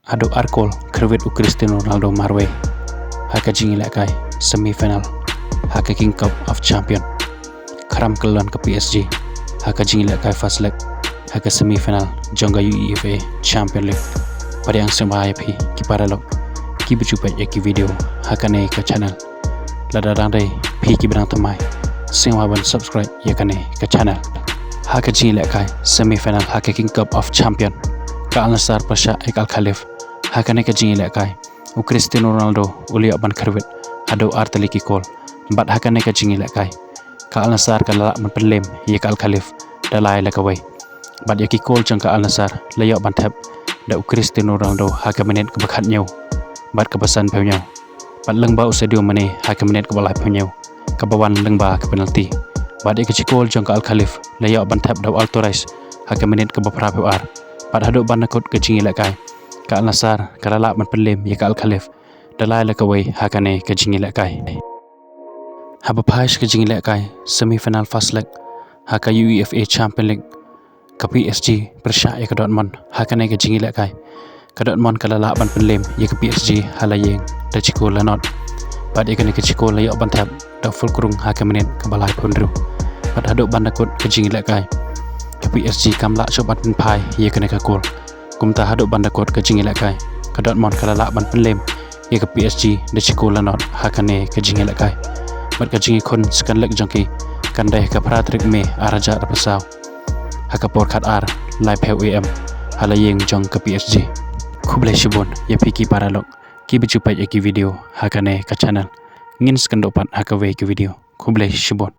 Ado Arkol Kerwit u Cristiano Ronaldo Marway haka jingilak kai semifinal haka King Cup of Champion Karam Kelon ke PSG haka jingilak kai first leg haka semifinal jongga UEFA Champion League pada yang sembahaya pi ki paralog ki berjumpa ki video haka ne ke channel ladadang dai pi ki berang temai singwaban subscribe ya kane ke channel haka jingilak kai semifinal haka King Cup of Champion ka Al-Nassr Pasha Al Khalif haka ne ke jingilak kai u Cristiano Ronaldo uli ban Kerwit ado arteli ki kol bat haka ne ke jingilak kai ka Al-Nassr ka la man pelem ya ka Al Khalif dalai la kawai bat ya ki kol jang ka Al-Nassr layak ban thap da u Cristiano Ronaldo haka menit ke bakhat nyau bat ke pesan peu nyau bat leng ba u stadium mane haka menit ke balai peu nyau ke bawan leng ba ke penalti bat ya ki kol jang ka Al Khalif layak ban thap da Al Torres haka menit ke bapra peu ar bat hado ban nakut ke jingilak kai ka Al-Nassr ka la man pelem ya ka Al Khalif dalai la kawai haka ne ke jingilak kai haba paish ke jingilak kai semifinal first leg haka UEFA Champion League ke PSG Persha ya ke Dortmund haka ne ke jingilak kai ke Dortmund ka la ban pelem ya ke PSG halayeng da Chico Lanot bat ya ke Chico layak ban thap da full kurung haka menit ke balai pundru bat hado ban nakut ke jingilak kai ke PSG kam la chobat pen pai ya ke gol kumta hado ban nakut ke jingilak kai ke Dortmund ka la ban pelem ya ke PSG da Chico Lanot haka ne ke jingilak kai bat ka jingi kon sekan lek jangki kan deh ke pratrik me araja rapasau haka por khat ar live hem halayeng jong ke PSG kublai shibon ya piki paralog ki bicupai ki video haka ne ka channel ngin sekan dopat haka we ki video kublai shibon